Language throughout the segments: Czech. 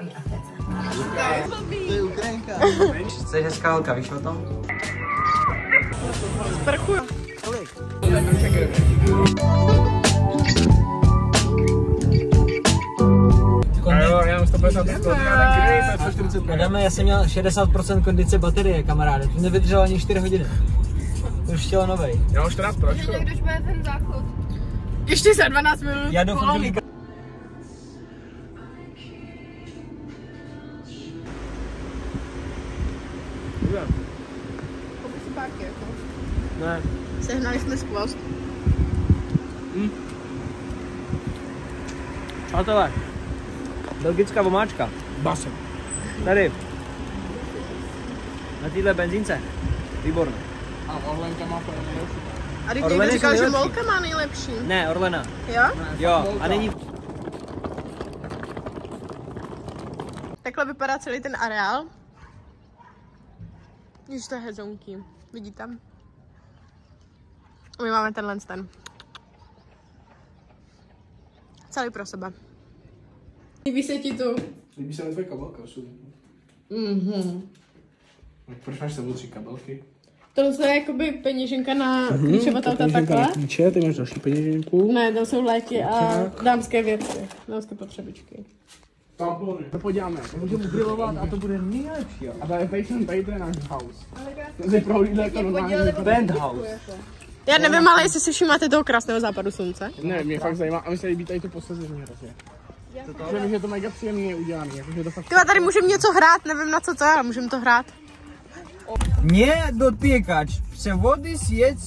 To je Ukrajinka. Jsi hezká holka, víš o tom? Sprchu. Kolik? Já mám 150%. Adame, já jsem měl 60% kondice baterie, kamaráde. To nevydrželo ani 4 hodiny. To už chtělo novej. Já mám 14 proč? Když bude ten záchod. Ještě za 12 minut. Já doufám, že Koupí si párky, jako. ne. Sehnali jsme skvost. Přátelé, belgická vomáčka. Basem. Tady. Na téhle benzínce. Výborné. A Orlenka má to nejlepší. A když Orlen někdo je říkal, že nejlepší. Molka má nejlepší. Ne, Orlena. Jo? Jo, a není... Takhle vypadá celý ten areál. Když to je hezounký. Vidíte? A my máme tenhle ten. Celý pro sebe. Líbí se ti tu? Líbí se mi tvoje kabelka, super. Proč máš sebou 3 kabelky? Tohle je jakoby peněženka na klíčovat auta takhle. Klíče, ty máš další peněženku. Ne, tam jsou léky a dámské věci. Dámské potřebičky. Tampony. To podíváme, můžeme grilovat a to bude nejlepší. A tady je náš house. To je prohlídle jako normálně. Penthouse. Já nevím, ale jestli si všimáte toho krásného západu slunce. Ne, mě fakt zajímá, a mi se líbí tady to posazení hrozně. Že je to mega příjemně udělaný, jakože to fakt... Tyba, tady můžeme něco hrát, nevím na co to je, ale můžeme to hrát. Nie dotýkač. Převody sjeď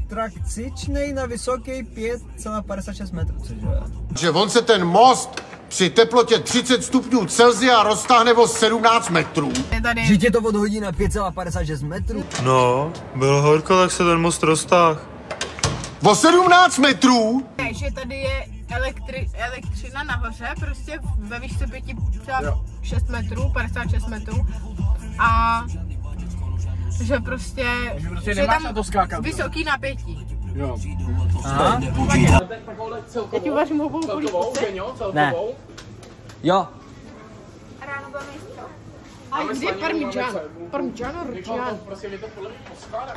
trakcičnej na vysoké 5,56 metrů, cože je? Že on se ten most při teplotě 30 stupňů Celsia roztáhne o 17 metrů. Že tě to odhodí na 5,56 metrů? No, bylo horko, tak se ten most roztáhl. O 17 metrů? Že tady je elektřina nahoře, prostě ve výšce 6 metrů, 56 metrů. A že prostě Že nemáš na to skákat. Vysoký napětí. Jo. Aha. Já ti uvařím hubou polívku. Ne. Jo. Ráno byla místo. A kde je parmigiano? Parmigiano reggiano. Prostě mi to podle mě poskládá.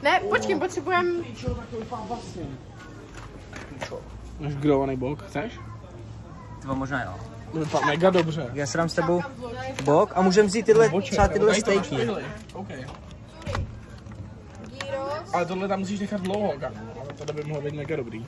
Ne, počkej, potřebujeme... Máš grilovaný bok, chceš? To možná jo. To vypadá mega dobře. Já se dám s tebou bok a můžeme vzít tyhle, třeba tyhle stejky. Okay. Ale tohle tam musíš nechat dlouho, kámo. Ale tohle by mohlo být mega dobrý.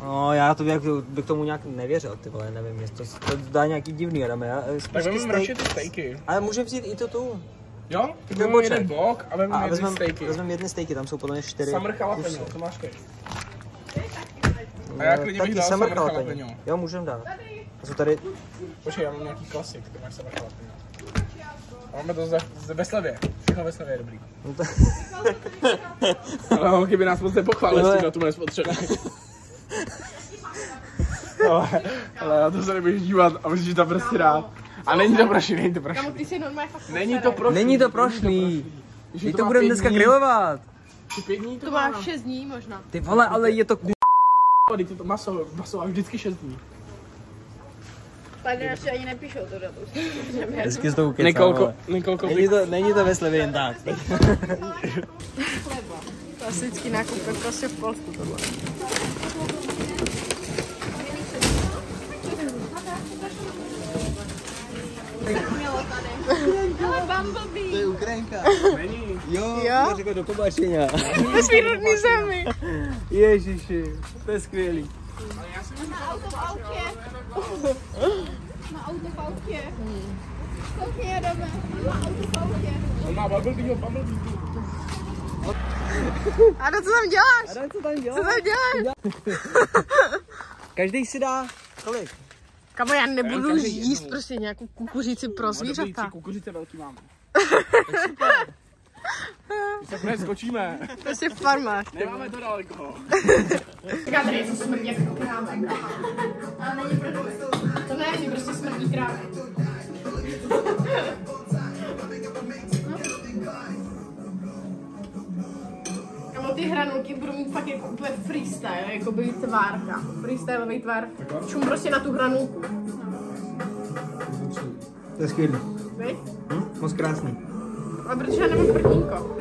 No, já to bych tomu nějak nevěřil, ty vole, nevím, jestli to dá nějaký divný, Adame, já Tak vezmeme radši ty stejky. Ale můžeme vzít i to tu. Jo? Tak vezmeme jeden bok a vezmeme jedny stejky. Vezmeme jedny stejky, tam jsou podle mě 4 Summer jalapeno, to máš ty. A já klidně bych dal summer jalapeno. Jo, můžeme dát. A jsou tady... Počkej, já mám nějaký klasik, ty máš summer jalapeno. A máme to ve slevě, všechno ve slevě je dobrý. Ale holky by nás moc nepochválili, jestli na tu nespotřebuje. Ale já to se nebudeš dívat a musíš to prostě dát. A není to prošlý, není to prošlý. Kamu, ty jsi normálně fakt... Není to prošlý. My to budeme dneska grilovat. Ty 5 dní To má 6 dní možná. Ty vole, ale je to to maso má vždycky 6 dní. Tady naši ani nepíšou to datu. Hezky s tou kecám, Nikolko, není to ve slevě jen tak. Klasický nákup prostě v Polsku tohle. To je Ukrajinka. Není. Jo, Jo? řekl do Kobačině. Ve svý rodný zemi. Ježiši, to je skvělý. Má auto v autě. Má auto v autě. Koukni, jedeme. Má auto v autě. On má bumblebee. Ano, co tam děláš? Adam, co tam děláš? Co tam děláš? Každý si dá kolik? Kamo, já nebudu jíst prostě nějakou kukuřici pro zvířata. Kukuřice velký máme. My se hned skočíme. Prostě farmář. Nemáme to daleko. Říká tady něco smrdí jako krámek. Ale není to ne, že prostě smrdí krámek. Kamo, ty hranolky budou mít fakt jako úplně freestyle, jako by tvárka. Freestyleový tvar. Čum prostě na tu hranolku. To je skvělý. Víš? Moc krásný. Ale protože já nemám prdínko.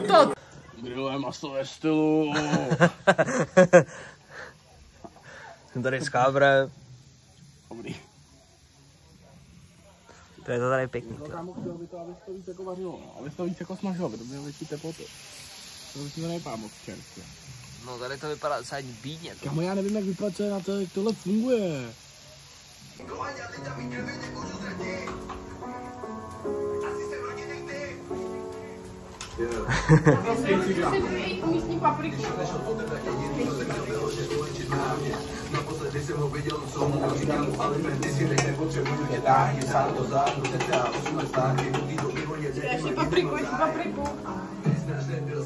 To. Grillové maso ve stylu. Jsem tady s kábrem. Dobrý. To je to tady pěkný. Kámo, chtěl by to, aby to víc jako vařilo, no. Aby to víc jako smažilo, aby to mělo větší teploty. To už to nejpá moc čerstvě. No tady to vypadá docela bídně. Kámo, já nevím, jak vypracuje na to, jak tohle funguje. Místní papriku. Ještě papriku.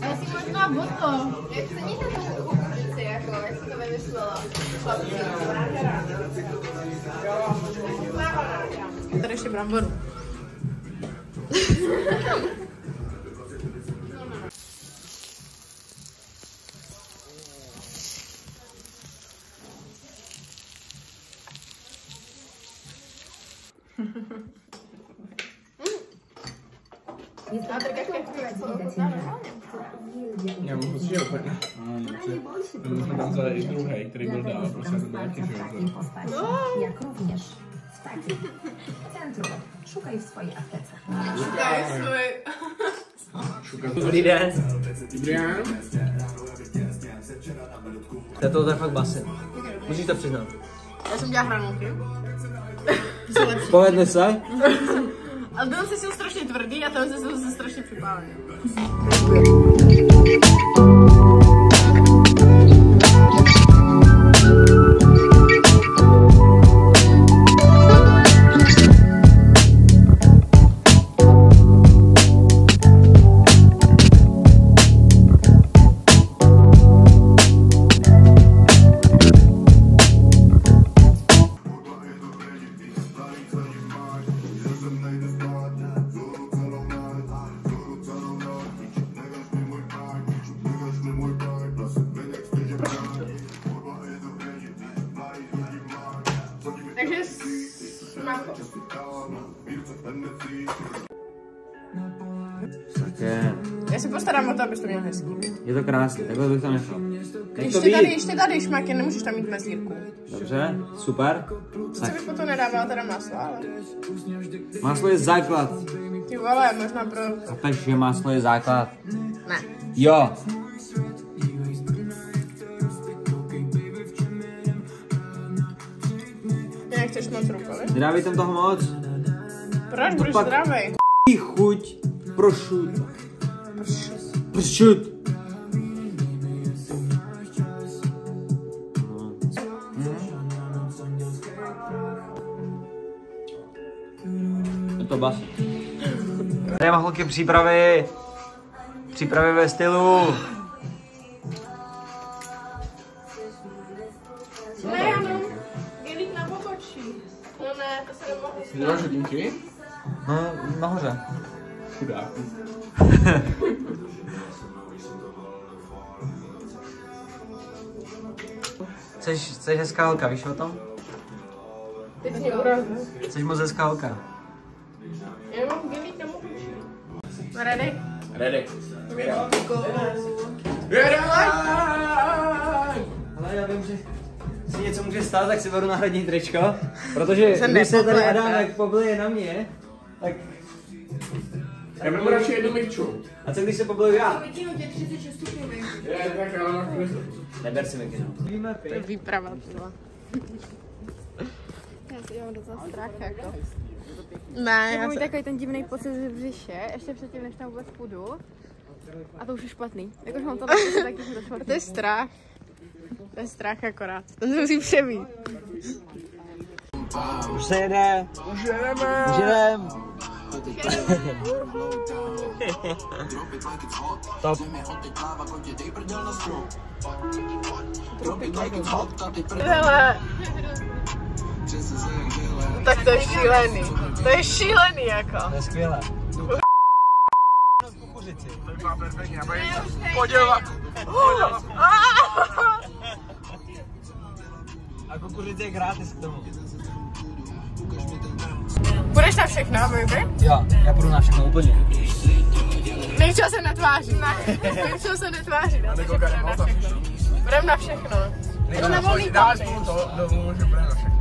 Já si možná boto. Jak ceníte tomu kukuřici, jako, jak jsi to vymyslela? Tady ještě bramboru. Já mám pocit, že úplně. My jsme tam vzali i druhý, který byl dál, prostě jsem byl taky, že jo. Jak również w takim centrum. Szukaj w swojej aptece. Dobrý den. Dobrý den. To je fakt basy. Musíš to přiznat. Já jsem dělala hranolky. Povedli se? Ale byl jsi strašně tvrdý a tam jsi strašně připálený. Takže smaku. Já se postarám o to, abys to měl hezký. Je to krásný, takhle bych to nechal. Ještě tady šmaky, nemůžeš tam mít mezírku. Dobře, super. Co bych potom nedával teda maslo, ale... Máslo je základ. Ty vole, možná pro... Chápeš, že máslo je základ? Ne. Jo. Ty nechceš moc rukoli? Nedávej tam toho moc. Proč budeš pak- zdravej? Chuť prošut. Prošut. Je to bas. Tady mám holky přípravy. Přípravy ve stylu. Ne, já mám gelík na pobočí. No ne, to se nemohu stát. Děláš hodinky? No, nahoře. Chudáku. Chceš hezká holka, víš o tom? Teď mě urazil. Chceš moc hezká holka. Já mám gelík na pobočí. Ready? Ready. Ale já vím, že si něco může stát, tak si beru náhradní tričko. Protože Se když se tady nepoblije, Adam tak. jak poblije na mě, tak... Já mám radši jednu mikču. A co když se pobliju já? Většinou tě 36 stupňů. Je, tak ale máš prstu. Neber si mikinu. Víme To je výprava, třeba. Já si mám docela strach, jako. Ne, Já já mám se... takový ten divný pocit v břiše, ještě předtím, než tam vůbec půjdu. A to už je špatný. Jakože mám to taky to špatný. To je strach. To je strach akorát. Ten se musí přebít. Už se jede. Už jedeme. Už jedem. Top. Hele. Tak to je šílený. To je šílený jako. To je skvělé. Má perfektně, já bych podělat. je gratis k tomu. Půjdeš na všechno, baby? Jo, já půjdu na všechno úplně. Nejčeho se netváří. Nejčeho se netváří. Budeme na všechno. To na volný Dáš pád. spolu to domů, že bude na všechno.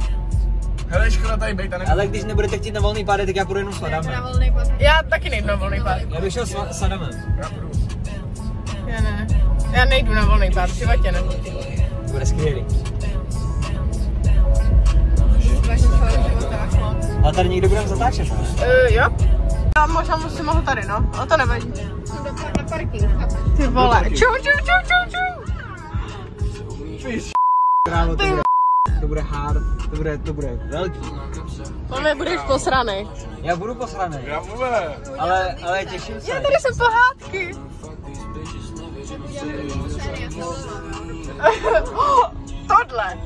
Hele, škoda tady bejt, Ale když nebudete chtít na volný pády, tak já půjdu jenom s Adamem. Na volný pád. Já taky nejdu na volný pád. Já bych šel s Adamem. Já ne. Já nejdu na volný pád, v životě ne. To bude skvělý. A tady někdo budeme zatáčet, ne? Jo. Já možná musím mohl tady, no. Ale to nevadí. Na parking. Ty vole. Ču. Krávo, to bude hard, to bude velký. Tohle budeš posranej. Já budu posraný, Já vůbec. ale těším se. Já tady jsem pohádky. Tohle.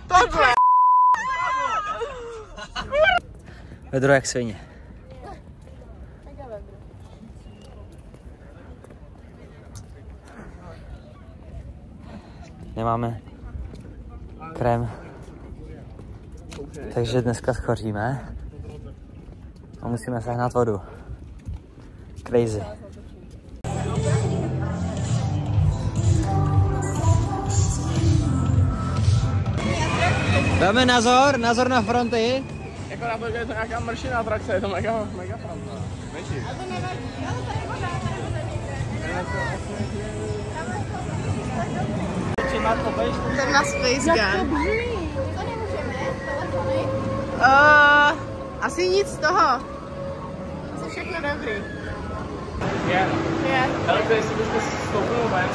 Tohle. Vedro jak svině. Nemáme krém, takže dneska schoříme a musíme sehnat vodu. Crazy. Dáme názor na fronty. Jako na to, že je to nějaká mršina atrakce, je to mega fronta. Neči. Jsem na Space Gun. Asi nic z toho. Asi všechno dobrý. Je. Je. Ale to jestli byste stoupnul ven.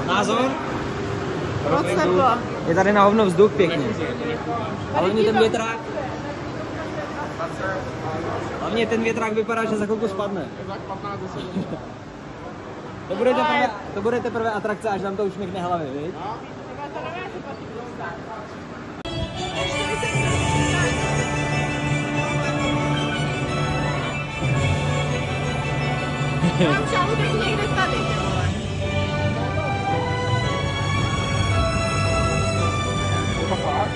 Názor? Moc teplo. Je tady na hovno vzduch pěkně. Hlavně ten větrák. Hlavně ten větrák vypadá, že za chvilku spadne. To bude teprve atrakce, až nám to ušmykne hlavy, viď? Já mám žaludek někde tady, ty vole. To fakt?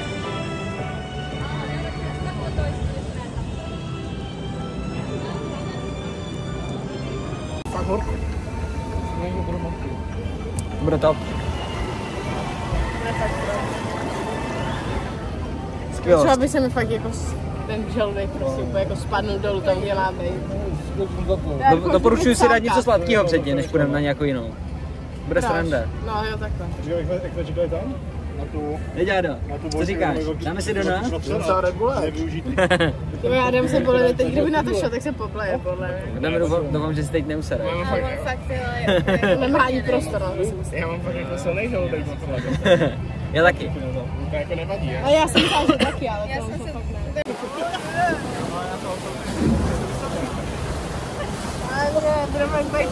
Fakt horko. Bude top. Skvěle. Třeba by se mi fakt jako ten žaludek prostě úplně jako spadnul dolů tam, kde má být. Doporučuji si dát něco sladkého předtím, než půjdeme na nějakou jinou. Bude sranda. No jo, takhle. Jak to čekali tam? Na tu... Neděládo, co říkáš? Dáme si do nás? Docela Red Bull. Nevyužitý. Jo, já jdem se podle teď kdyby na to šel, tak se popleje, podle mě. Doufám, že si teď neusere. Fakt, jo. Nemá ani prostor na to si musím. Já mám fakt jako silnej žaludek za tohle. Já taky. To jako nevadí, je? A já jsem myslela, že taky, ale to už fakt ne. Ale budeme být.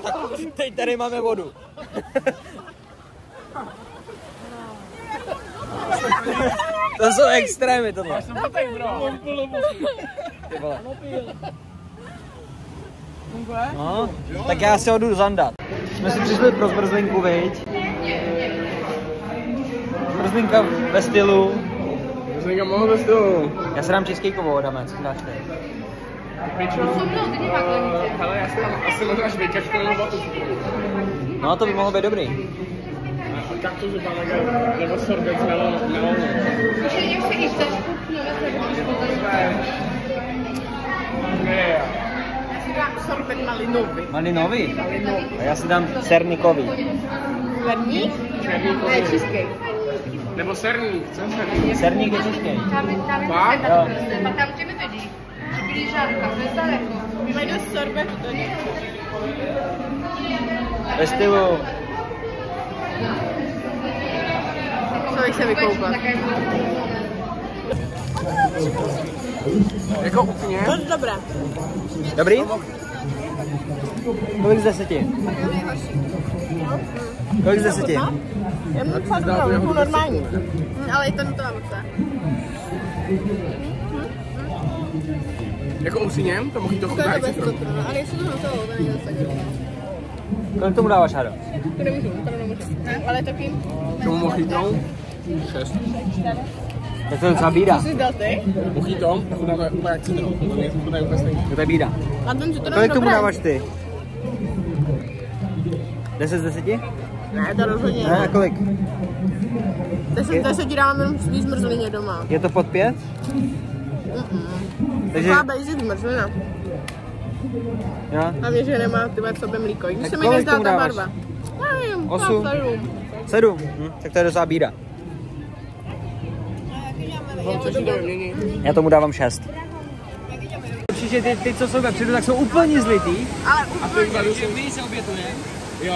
Tak teď tady máme vodu. To jsou extrémy tohle. Ty vole. No, tak já si ho jdu zandat. Jsme si přišli pro zmrzlinku, viď? Zmrzlinka ve stylu. Zmrzlinka mohl ve stylu. Já si dám cheesecakeovou, Adame, co dáš ty? Pičo? Hele, já si dám asi možná švejkačku nebo batu. No, to by mohlo být dobrý. A kaktus nebo sorbet s melonou. Já si dám sorbet malinový. Malinový? A já si dám cernikový. Verník? Ne, cheesecake. Nebo serník, co je serník? Serník je cheesecake. Fakt? Jo. Majdu sorbet do něj. Ve stylu. Člověk se vykoupá. Jako úplně? Dost dobré. Dobrý? Kolik z 10? Kolik z 10? Já mám fakt dobrou, jako normální. Ale i to nutová moc. Jako upřímně, to mojito chutná jak citron. Ale jestli to hotovo, to není zase tak. Kolik tomu dáváš, Hado? To nemůžu, to nemůžu. Ne, ale taky... Tomu mojito 6. Tak to je docela bída. Co jsi dal ty? Mojito, chutná to úplně jak citron. To je úplně stejný. To je bída. A ten citron Kolik tomu dobrý. dáváš ty? 10 z 10? Ne, to rozhodně Ne, kolik? 10 dávám jenom svý zmrzlině doma. Je to pod 5? Takže, Taková basic zmrzlina. jo. Hlavně, že nemá tyhle v sobě mlíko. Když Tak se mi kolik nezdá tomu ta dáváš? barva. Nevím, 8? 7. 7? Tak to je docela bída. Co si to vymění? Já tomu dávám 6. Určitě ty, co jsou vepředu, tak jsou úplně zlitý. Ale Takže my se obětujeme. Jo.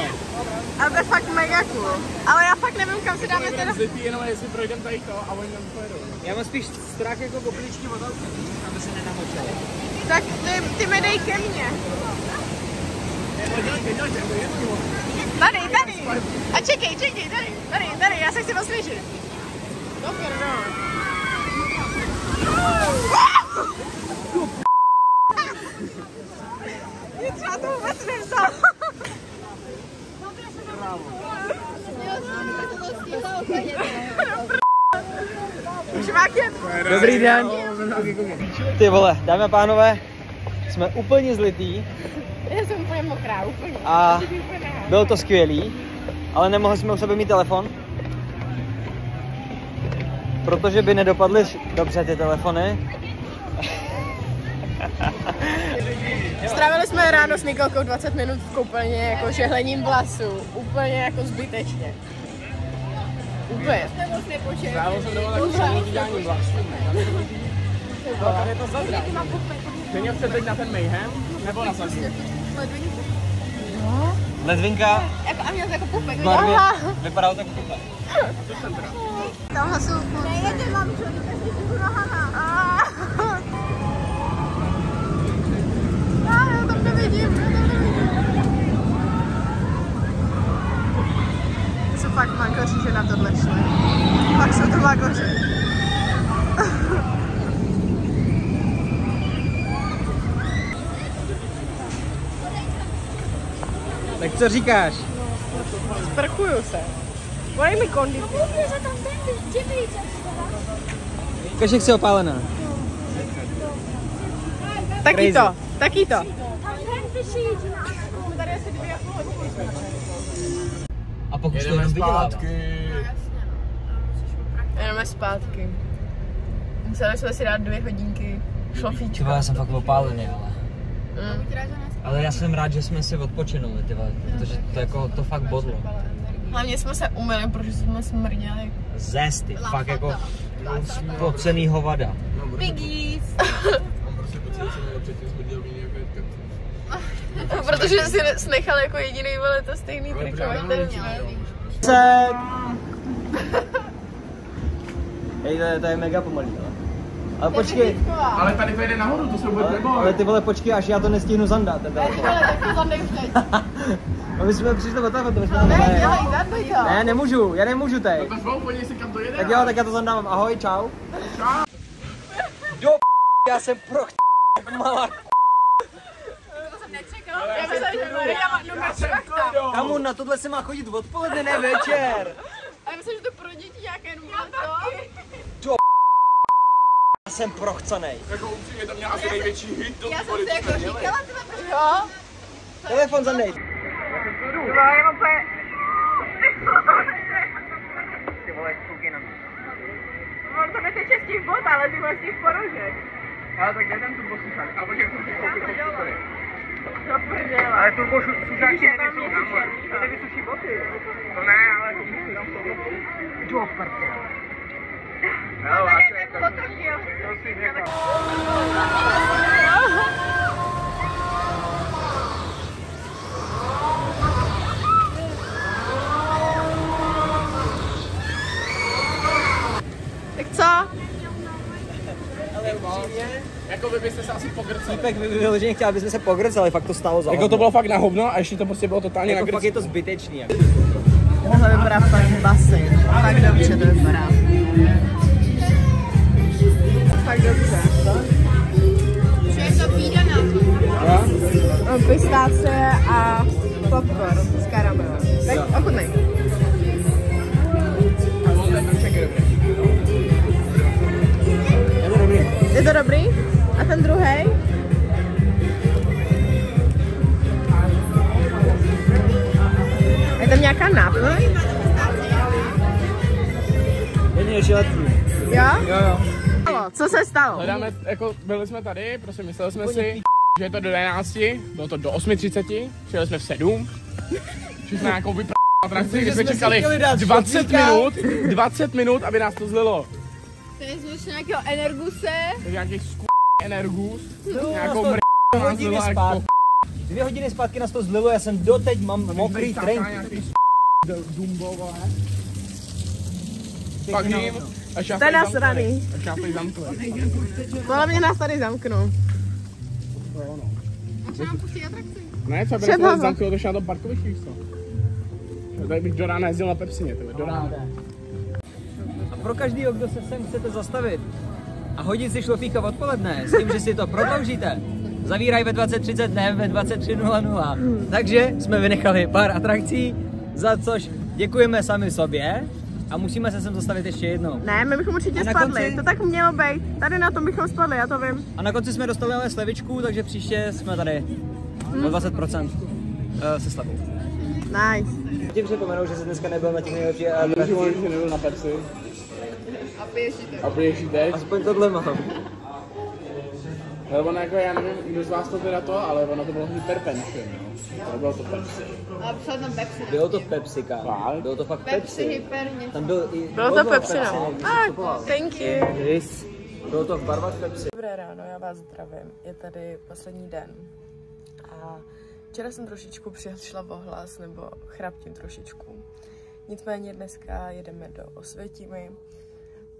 ale to je fakt mega cool. Ale já fakt nevím, kam si dáme teda. Zlitý jenom jestli projdem tady to a oni tam pojedou. Já mám spíš strach jako obličky od auta, aby se nenamočili. Tak ty mi dej ke mně. Tady. A čekej, tady, já se chci osvěžit. Dobře, no. Je třeba to vůbec nevzal. Dobrý den. Ty vole, dámy a pánové, jsme úplně zlitý Já jsem úplně mokrá, úplně. a bylo to skvělý, ale nemohli jsme u sebe mít telefon, protože by nedopadly dobře ty telefony. Strávili jsme ráno s Nikolkou 20 minut v koupelně jako žehlením vlasů. Úplně jako zbytečně. Úplně. Strávil jsem doma takový uděláním vlasů. Ale tady je to zazrak. Stejně chce teď na ten mayhem, nebo na sazí? Ledvinka Jako, a měl to jako pupek. v barvě vypadalo tak pupek. Tamhle jsou kluci. Nejde, mám čo, to nohama. Já tam nevidím, Jsou fakt magoři, že na tohle šli. Fakt jsou to magoři. Tak co říkáš? Sprchuju se. Volej mi kondici. Ukaž, jak jsi opálená. Taky to. A pokud to Jedeme jenom vydělává. zpátky. Jdeme zpátky. Museli jsme si dát 2 hodinky šlofíčka. Tyva, já jsem fakt opálený, ale. Ale já jsem rád, že jsme si odpočinuli, tyva, protože to jako, to fakt bodlo. Hlavně jsme se umyli, protože jsme smrděli. Zesty, fakt jako spocený hovada. Piggies! On prostě pocítil jsem, že předtím smrděl víně jako jeďka. Protože si nechal jako jediný vole to stejný triko, který jsme. Hej, to je mega pomalý, ale počkej, Ale tady to jde nahoru, to se vůbec neboj. ale ty vole počkej, až já to nestihnu zandat, ten telefon. Ale tak to zadej už teď. A my jsme přišli o telefon, to my jsme Ne, ne, dělej, zanduj to. ne, nemůžu, já nemůžu teď. To zvou, podívej si kam to jede. Tak jo, tak já to zandávám, ahoj, čau. Do já jsem malá. Já myslím, že Maria má švachta. Kamu, na tohle se má chodit odpoledne, ne večer. A já myslím, že to pro děti nějaké nůže. Já jsem prochcanej. Jako upřímně, to měl asi největší hit do Já jsem si jako říkala, jo. Telefon zandej. Já mám úplně... Ty vole, kouky na mě. Mám to neteče z těch bot, ale ty máš z těch porožek. Ale tak jeden turbosušák. A počkej, jsem si koupil komputery. To prdele. Ale turbosušáky nejsou kámo. To nevysuší boty. To ne, ale komputery tam jsou. Do prdele. Jo, Tak je ten potrchil. to si nechal. Tak co? Jako vy byste se asi pogrcali. Týpek vyloženě chtěl, aby jsme se pogrcali, fakt to stálo za Jako to bylo fakt na hovno a ještě to prostě bylo totálně jako na fakt je to zbytečný. Jako. Tohle vypadá fakt basy. Fakt dobře to vypadá. Fakt dobře. Že je to pistácie a popcorn s karamelem. Tak ochutnej. Je to dobrý? A ten druhý? Je tam nějaká náplň? Jo? Jo. Co se stalo? Hledáme, jako byli jsme tady, prostě mysleli jsme si, že je to do 11, bylo to do 8:30, přijeli jsme v 7. Šli jsme nějakou atrakci, kdy jsme čekali 20 minut, aby nás to zlilo. Tady jsme šli nějakého Energuse. Takže nějaký Energus, nějakou hodiny zpátky. 2 hodiny zpátky nás to zlilo, já jsem doteď mám mokrý trenky. Pak jim, až nás To je tady nasraný. zamkli. Podle mě nás tady zamknou. Ne, co by nás tady zamklo, to šlo na to parkoviště, víš co? Tady bych do rána jezdil na Pepsině, do rána. A pro každýho, kdo se sem chcete zastavit a hodit si šlofíka odpoledne, s tím, že si to prodloužíte, zavírají ve 20:30, ne ve 23:00. Takže jsme vynechali pár atrakcí, za což děkujeme sami sobě a musíme se sem zastavit ještě jednou. Ne, my bychom určitě spadli, to tak mělo být. Tady na tom bychom spadli, já to vím. A na konci jsme dostali ale slevičku, takže příště jsme tady o 20% se slevou. Nice. Tím připomenu, že se dneska nebyl na těch nejlepších atrakcích. Že nebyl na Pepsi. A piješ teď. Aspoň tohle mám. Ale ono jako, já nevím, kdo z vás to teda to, ale ono to bylo hyperpension, jo. Nebylo to Pepsi. Ale psal tam Pepsi. Bylo to Pepsi, kámo. Bylo to fakt Pepsi. Hyper něco. Tam byl i Bylo to Pepsi, no. Thank you. Bylo to v barvách Pepsi. Dobré ráno, já vás zdravím. Je tady poslední den. A včera jsem trošičku přišla v ohlas, nebo chraptím trošičku. Nicméně dneska jedeme do Osvětimi.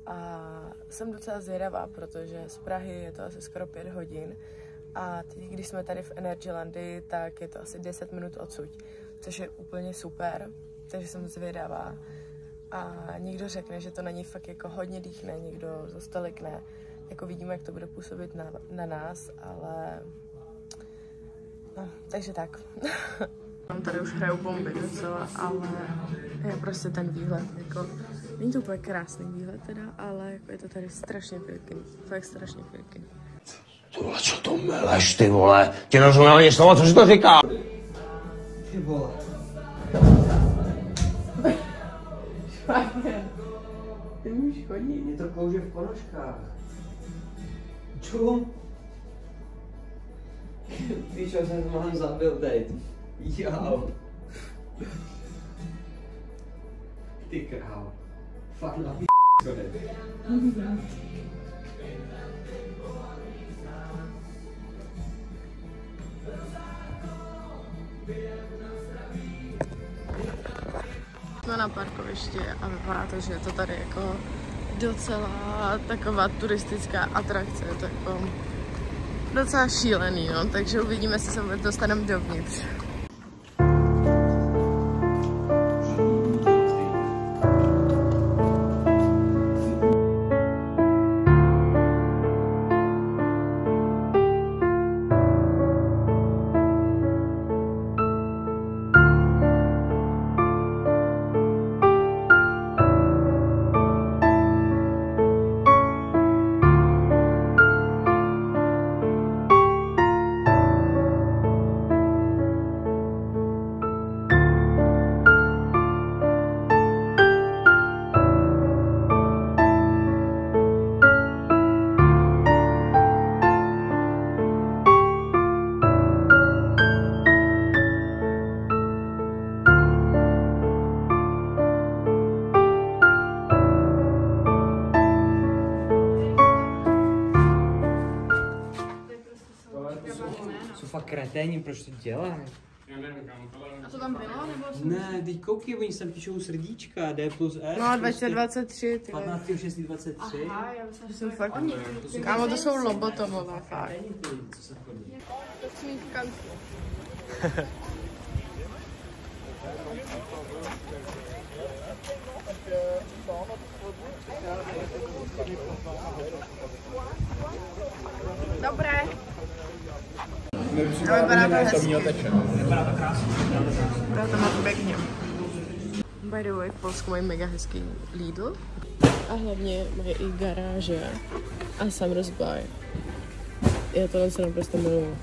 A jsem docela zvědavá, protože z Prahy je to asi skoro 5 hodin. A teď, když jsme tady v Energylandii, tak je to asi 10 minut odsud, což je úplně super. Takže jsem zvědavá. A někdo řekne, že to na ní fakt jako hodně dýchne, někdo zase tolik ne. Jako vidíme, jak to bude působit na nás, ale... No, takže tak. Mám tady už hrajou bomby docela, ale je prostě ten výhled, jako... Není to úplně krásný výhled teda, ale jako je to tady strašně pěkný. Fakt strašně pěkný. Tohle, co to meleš, ty vole? Ti nerozumím ani slova, co jsi to říká? Ty vole. Ty můžeš chodit. Mě to klouže v ponožkách. Čum. Víš, že jsem to mám zabil teď. Jau. Ty král. Fakt na p***, Jsme na parkovišti a vypadá to, že je to tady jako docela taková turistická atrakce, je to jako docela šílený, no, takže uvidíme, jestli se dostaneme dovnitř. Fakt kreténi, proč to dělají? A to tam bylo, nebo? Ne, teď koukej, oni sem píšou srdíčka, D plus S. No, 2023, ty 15.6.23. Aha, já myslím, že jsem fakt... Kámo, to jsou lobotomové, fakt. To chci mít v kanclu. Dobré. Vypadá to hezky. Vypadá to krásně. Vypadá to moc pěkně. By the way, v Polsku mají mega hezký Lidl. A hlavně mají i garáže a Summer's Buy. Já tohle se naprosto miluju.